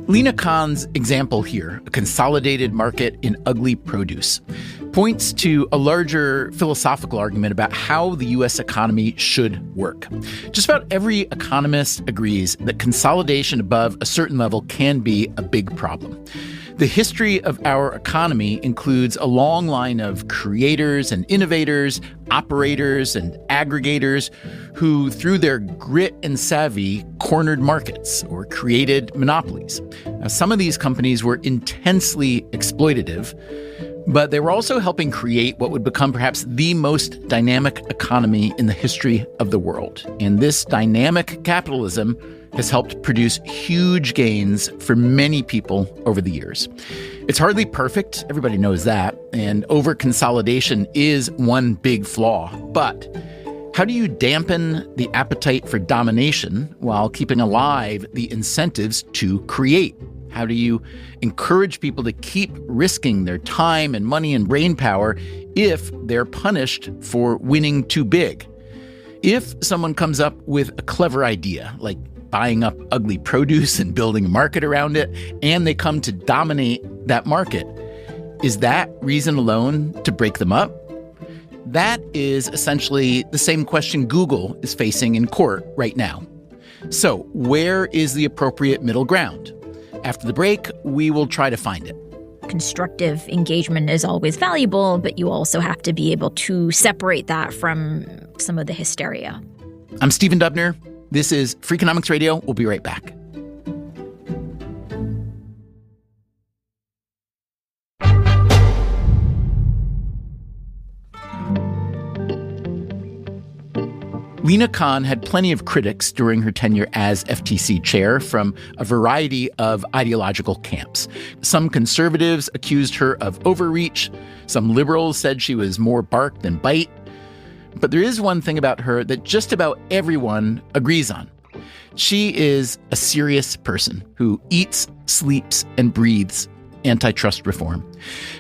Lina Khan's example here, a consolidated market in ugly produce, points to a larger philosophical argument about how the U.S. economy should work. Just about every economist agrees that consolidation above a certain level can be a big problem. The history of our economy includes a long line of creators and innovators, operators and aggregators who, through their grit and savvy, cornered markets or created monopolies. Now, some of these companies were intensely exploitative, but they were also helping create what would become perhaps the most dynamic economy in the history of the world. And this dynamic capitalism has helped produce huge gains for many people over the years. It's hardly perfect, everybody knows that, and over-consolidation is one big flaw. But how do you dampen the appetite for domination while keeping alive the incentives to create? How do you encourage people to keep risking their time and money and brainpower if they're punished for winning too big? If someone comes up with a clever idea, like buying up ugly produce and building a market around it, and they come to dominate that market, is that reason alone to break them up? That is essentially the same question Google is facing in court right now. So, where is the appropriate middle ground? After the break, we will try to find it. Constructive engagement is always valuable, but you also have to be able to separate that from some of the hysteria. I'm Stephen Dubner. This is Freakonomics Radio. We'll be right back. Lina Khan had plenty of critics during her tenure as FTC chair from a variety of ideological camps. Some conservatives accused her of overreach. Some liberals said she was more bark than bite. But there is one thing about her that just about everyone agrees on. She is a serious person who eats, sleeps, and breathes antitrust reform.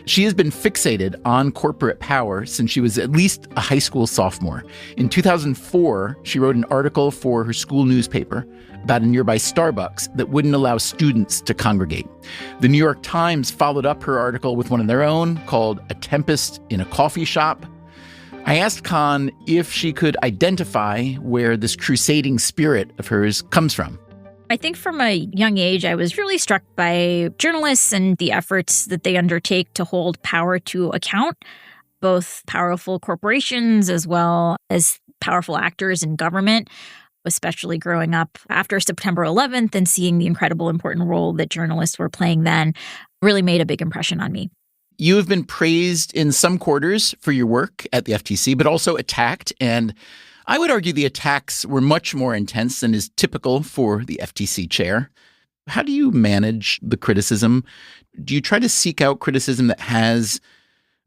She has been fixated on corporate power since she was at least a high school sophomore. In 2004, she wrote an article for her school newspaper about a nearby Starbucks that wouldn't allow students to congregate. The New York Times followed up her article with one of their own called A Tempest in a Coffee Shop. I asked Khan if she could identify where this crusading spirit of hers comes from. I think from a young age, I was really struck by journalists and the efforts that they undertake to hold power to account, both powerful corporations as well as powerful actors in government, especially growing up after September 11th and seeing the incredible important role that journalists were playing then really made a big impression on me. You have been praised in some quarters for your work at the FTC, but also attacked. And I would argue the attacks were much more intense than is typical for the FTC chair. How do you manage the criticism? Do you try to seek out criticism that has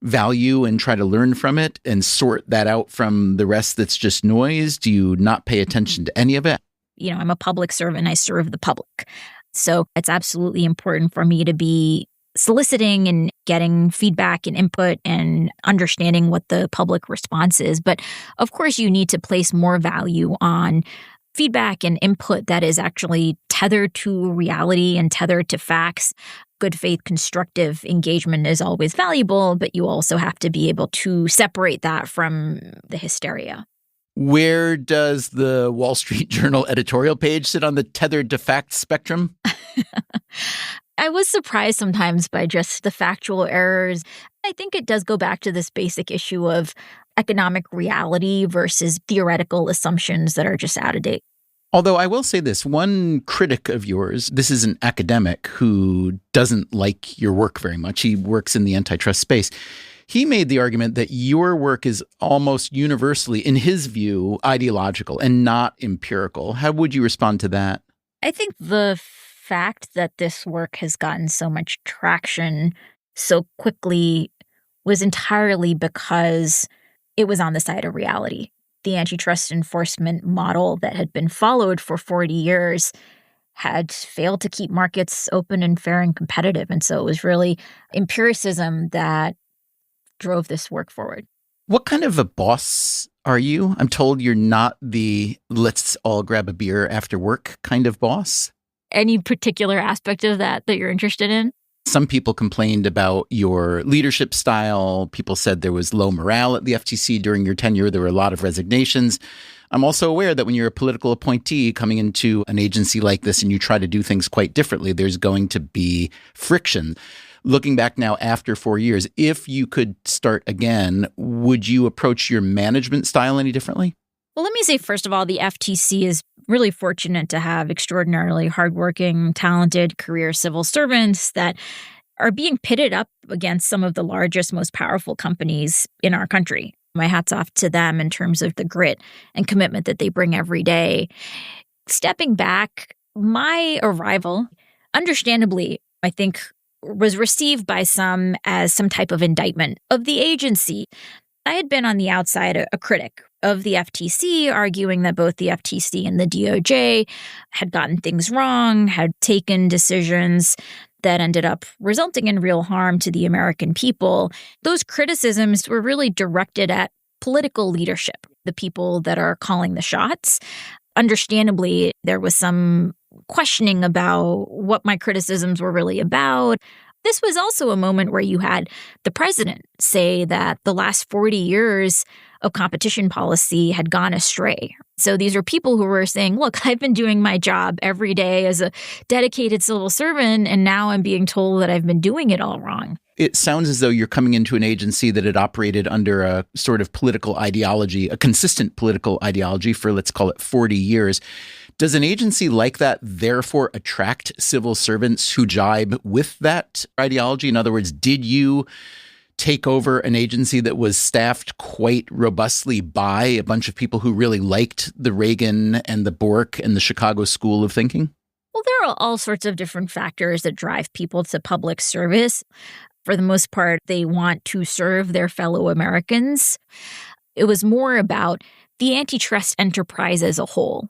value and try to learn from it and sort that out from the rest that's just noise? Do you not pay attention to any of it? I'm a public servant. I serve the public. So it's absolutely important for me to be soliciting and getting feedback and input and understanding what the public response is. But of course, you need to place more value on feedback and input that is actually tethered to reality and tethered to facts. Good faith, constructive engagement is always valuable, but you also have to be able to separate that from the hysteria. Where does the Wall Street Journal editorial page sit on the tethered to fact spectrum? I was surprised sometimes by just the factual errors. I think it does go back to this basic issue of economic reality versus theoretical assumptions that are just out of date. Although I will say this, one critic of yours, this is an academic who doesn't like your work very much. He works in the antitrust space. He made the argument that your work is almost universally, in his view, ideological and not empirical. How would you respond to that? I think the fact that this work has gotten so much traction so quickly was entirely because it was on the side of reality. The antitrust enforcement model that had been followed for 40 years had failed to keep markets open and fair and competitive. And so it was really empiricism that drove this work forward. What kind of a boss are you? I'm told you're not the let's all grab a beer after work kind of boss. Any particular aspect of that you're interested in? Some people complained about your leadership style. People said there was low morale at the FTC during your tenure. There were a lot of resignations. I'm also aware that when you're a political appointee coming into an agency like this and you try to do things quite differently, there's going to be friction. Looking back now after 4 years, if you could start again, would you approach your management style any differently? Well, let me say, first of all, the FTC is really fortunate to have extraordinarily hardworking, talented career civil servants that are being pitted up against some of the largest, most powerful companies in our country. My hat's off to them in terms of the grit and commitment that they bring every day. Stepping back, my arrival, understandably, I think, was received by some as some type of indictment of the agency. I had been on the outside a critic of the FTC, arguing that both the FTC and the DOJ had gotten things wrong, had taken decisions that ended up resulting in real harm to the American people. Those criticisms were really directed at political leadership, the people that are calling the shots. Understandably, there was some questioning about what my criticisms were really about. This was also a moment where you had the president say that the last 40 years of competition policy had gone astray. So these are people who were saying, look, I've been doing my job every day as a dedicated civil servant, and now I'm being told that I've been doing it all wrong. It sounds as though you're coming into an agency that had operated under a sort of political ideology, a consistent political ideology for, let's call it, 40 years. Does an agency like that therefore attract civil servants who jibe with that ideology? In other words, did you take over an agency that was staffed quite robustly by a bunch of people who really liked the Reagan and the Bork and the Chicago School of Thinking? Well, there are all sorts of different factors that drive people to public service. For the most part, they want to serve their fellow Americans. It was more about the antitrust enterprise as a whole,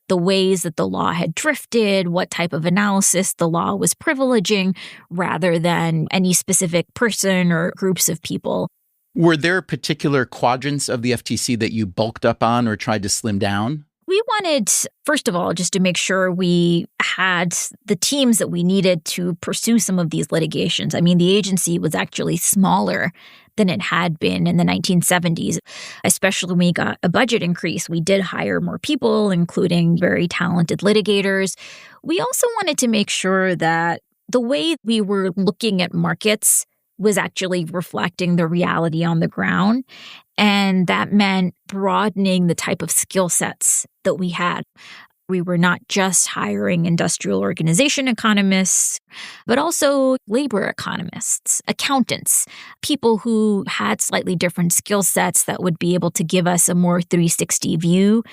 the ways that the law had drifted, what type of analysis the law was privileging, rather than any specific person or groups of people. Were there particular quadrants of the FTC that you bulked up on or tried to slim down? We wanted, first of all, just to make sure we had the teams that we needed to pursue some of these litigations. I mean, the agency was actually smaller than it had been in the 1970s, especially when we got a budget increase. We did hire more people, including very talented litigators. We also wanted to make sure that the way we were looking at markets was actually reflecting the reality on the ground. And that meant broadening the type of skill sets that we had. We were not just hiring industrial organization economists, but also labor economists, accountants, people who had slightly different skill sets that would be able to give us a more 360 view.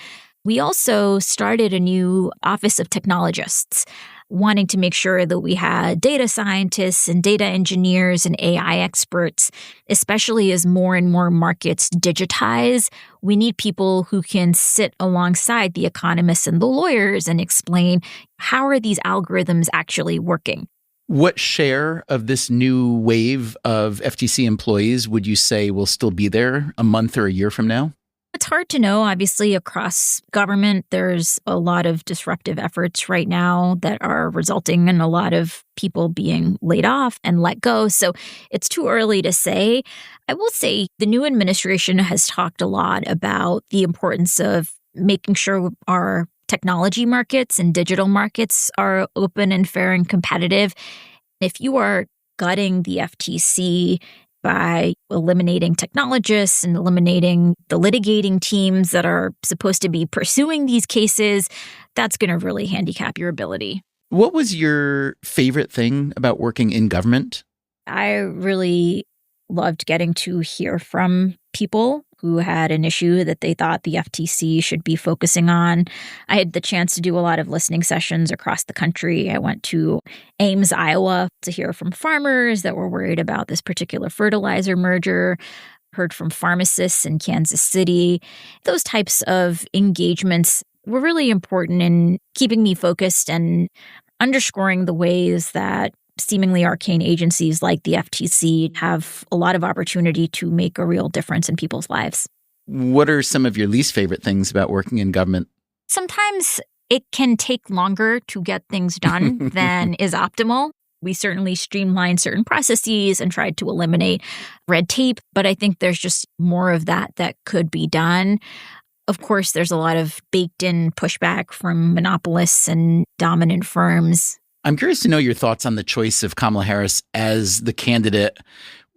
We also started a new Office of Technologists, wanting to make sure that we had data scientists and data engineers and AI experts, especially as more and more markets digitize. We need people who can sit alongside the economists and the lawyers and explain how are these algorithms actually working. What share of this new wave of FTC employees would you say will still be there a month or a year from now? It's hard to know. Obviously, across government, there's a lot of disruptive efforts right now that are resulting in a lot of people being laid off and let go. So it's too early to say. I will say the new administration has talked a lot about the importance of making sure our technology markets and digital markets are open and fair and competitive. If you are gutting the FTC by eliminating technologists and eliminating the litigating teams that are supposed to be pursuing these cases, that's going to really handicap your ability. What was your favorite thing about working in government? I really loved getting to hear from people who had an issue that they thought the FTC should be focusing on. I had the chance to do a lot of listening sessions across the country. I went to Ames, Iowa to hear from farmers that were worried about this particular fertilizer merger, heard from pharmacists in Kansas City. Those types of engagements were really important in keeping me focused and underscoring the ways that seemingly arcane agencies like the FTC have a lot of opportunity to make a real difference in people's lives. What are some of your least favorite things about working in government? Sometimes it can take longer to get things done than is optimal. We certainly streamlined certain processes and tried to eliminate red tape, but I think there's just more of that could be done. Of course, there's a lot of baked-in pushback from monopolists and dominant firms. I'm curious to know your thoughts on the choice of Kamala Harris as the candidate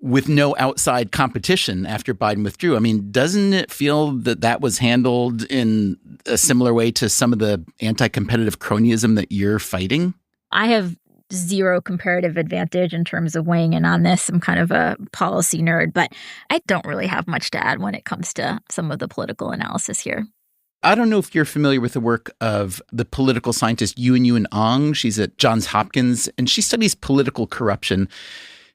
with no outside competition after Biden withdrew. I mean, doesn't it feel that was handled in a similar way to some of the anti-competitive cronyism that you're fighting? I have zero comparative advantage in terms of weighing in on this. I'm kind of a policy nerd, but I don't really have much to add when it comes to some of the political analysis here. I don't know if you're familiar with the work of the political scientist Yuen Ong. She's at Johns Hopkins, and she studies political corruption.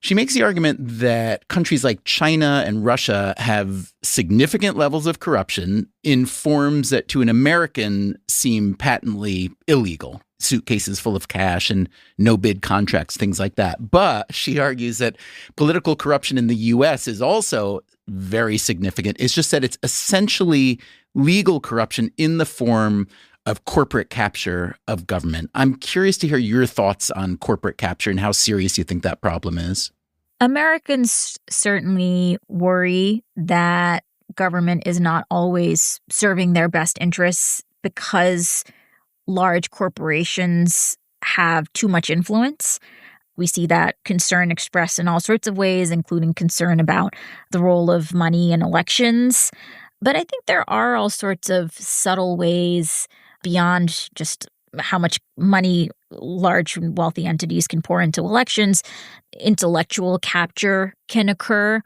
She makes the argument that countries like China and Russia have significant levels of corruption in forms that to an American seem patently illegal. Suitcases full of cash and no-bid contracts, things like that. But she argues that political corruption in the U.S. is also very significant. It's just that it's essentially legal corruption in the form of corporate capture of government. I'm curious to hear your thoughts on corporate capture and how serious you think that problem is. Americans certainly worry that government is not always serving their best interests because large corporations have too much influence. We see that concern expressed in all sorts of ways, including concern about the role of money in elections. But I think there are all sorts of subtle ways beyond just how much money large and wealthy entities can pour into elections. Intellectual capture can occur.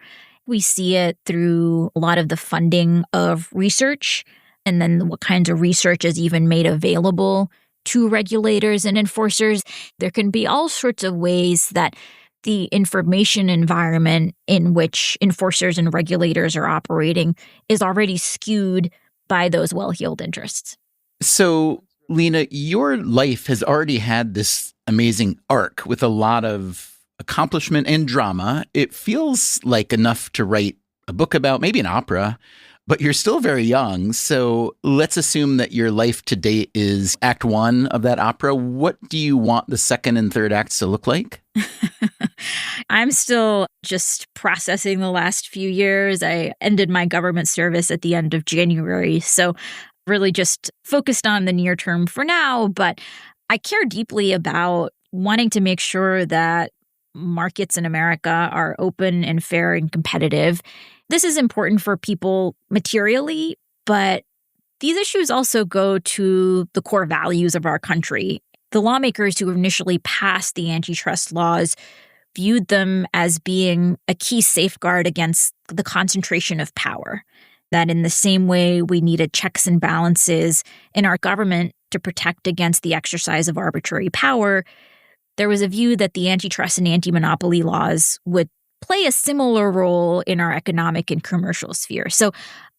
We see it through a lot of the funding of research, and then what kinds of research is even made available to regulators and enforcers. There can be all sorts of ways that the information environment in which enforcers and regulators are operating is already skewed by those well-heeled interests. So, Lina, your life has already had this amazing arc with a lot of accomplishment and drama. It feels like enough to write a book about, maybe an opera, but you're still very young. So let's assume that your life to date is act one of that opera. What do you want the second and third acts to look like? I'm still just processing the last few years. I ended my government service at the end of January. So really just focused on the near term for now. But I care deeply about wanting to make sure that markets in America are open and fair and competitive. This is important for people materially, but these issues also go to the core values of our country. The lawmakers who initially passed the antitrust laws viewed them as being a key safeguard against the concentration of power. That in the same way we needed checks and balances in our government to protect against the exercise of arbitrary power, there was a view that the antitrust and anti-monopoly laws would play a similar role in our economic and commercial sphere. So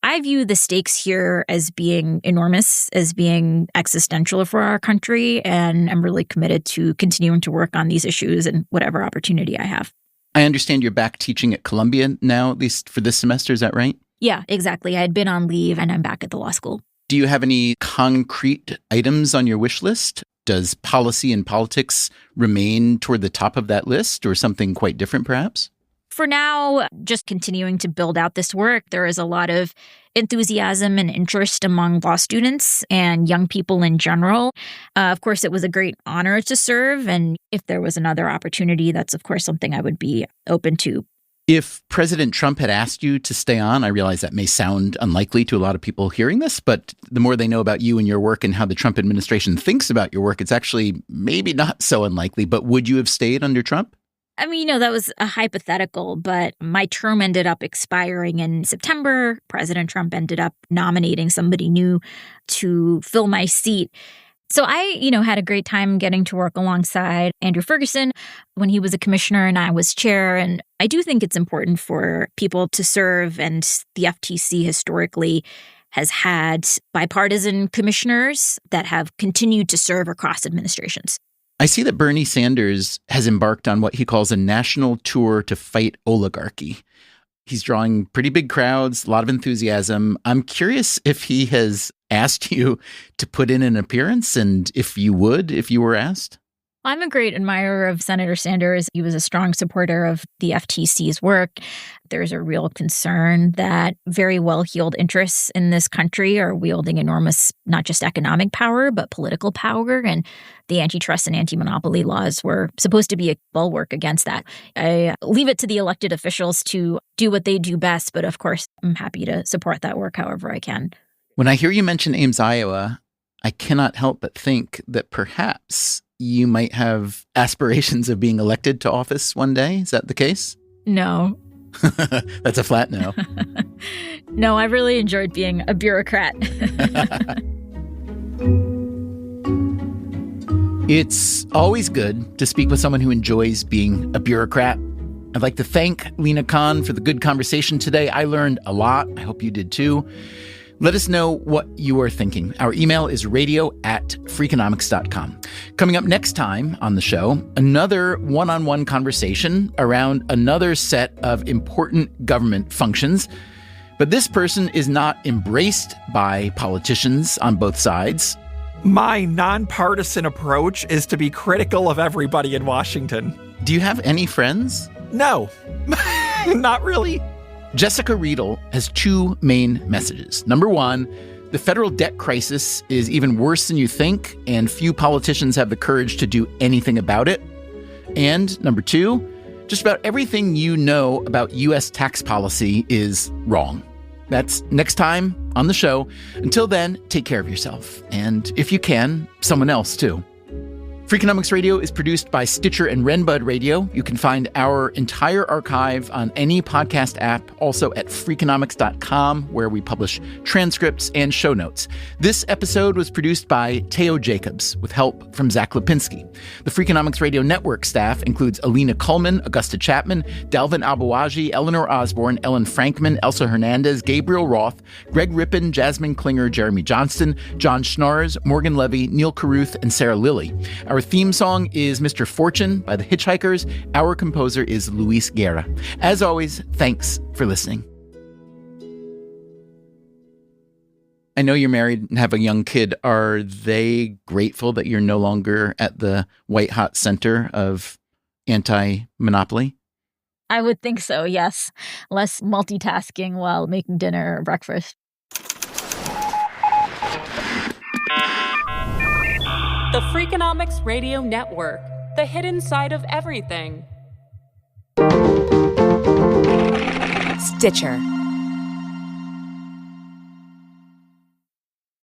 I view the stakes here as being enormous, as being existential for our country, and I'm really committed to continuing to work on these issues and whatever opportunity I have. I understand you're back teaching at Columbia now, at least for this semester. Is that right? Yeah, exactly. I had been on leave and I'm back at the law school. Do you have any concrete items on your wish list? Does policy and politics remain toward the top of that list or something quite different, perhaps? For now, just continuing to build out this work, there is a lot of enthusiasm and interest among law students and young people in general. Of course, it was a great honor to serve. And if there was another opportunity, that's, of course, something I would be open to. If President Trump had asked you to stay on, I realize that may sound unlikely to a lot of people hearing this, but the more they know about you and your work and how the Trump administration thinks about your work, it's actually maybe not so unlikely. But would you have stayed under Trump? I mean, that was a hypothetical, but my term ended up expiring in September. President Trump ended up nominating somebody new to fill my seat. So I, had a great time getting to work alongside Andrew Ferguson when he was a commissioner and I was chair. And I do think it's important for people to serve, and the FTC historically has had bipartisan commissioners that have continued to serve across administrations. I see that Bernie Sanders has embarked on what he calls a national tour to fight oligarchy. He's drawing pretty big crowds, a lot of enthusiasm. I'm curious if he has asked you to put in an appearance, and if you would, if you were asked. I'm a great admirer of Senator Sanders. He was a strong supporter of the FTC's work. There's a real concern that very well-heeled interests in this country are wielding enormous, not just economic power, but political power. And the antitrust and anti-monopoly laws were supposed to be a bulwark against that. I leave it to the elected officials to do what they do best. But of course, I'm happy to support that work however I can. When I hear you mention Ames, Iowa, I cannot help but think that perhaps you might have aspirations of being elected to office one day. Is that the case? No. That's a flat no. No, I really enjoyed being a bureaucrat. It's always good to speak with someone who enjoys being a bureaucrat. I'd like to thank Lina Khan for the good conversation today. I learned a lot. I hope you did too. Let us know what you are thinking. Our email is radio@freakonomics.com. Coming up next time on the show, another one-on-one conversation around another set of important government functions. But this person is not embraced by politicians on both sides. My nonpartisan approach is to be critical of everybody in Washington. Do you have any friends? No, not really. Jessica Riedel has two main messages. Number one, the federal debt crisis is even worse than you think, and few politicians have the courage to do anything about it. And number two, just about everything you know about U.S. tax policy is wrong. That's next time on the show. Until then, take care of yourself. And if you can, someone else too. Freakonomics Radio is produced by Stitcher and Renbud Radio. You can find our entire archive on any podcast app, also at Freakonomics.com, where we publish transcripts and show notes. This episode was produced by Teo Jacobs, with help from Zach Lipinski. The Freakonomics Radio Network staff includes Alina Kuhlman, Augusta Chapman, Dalvin Abuaji, Eleanor Osborne, Ellen Frankman, Elsa Hernandez, Gabriel Roth, Greg Rippin, Jasmine Klinger, Jeremy Johnston, John Schnars, Morgan Levy, Neil Carruth, and Sarah Lilly. Our theme song is Mr. Fortune by the Hitchhikers. Our composer is Luis Guerra. As always, thanks for listening. I know you're married and have a young kid. Are they grateful that you're no longer at the white-hot center of anti-monopoly? I would think so, yes. Less multitasking while making dinner or breakfast. The Freakonomics Radio Network, the hidden side of everything. Stitcher.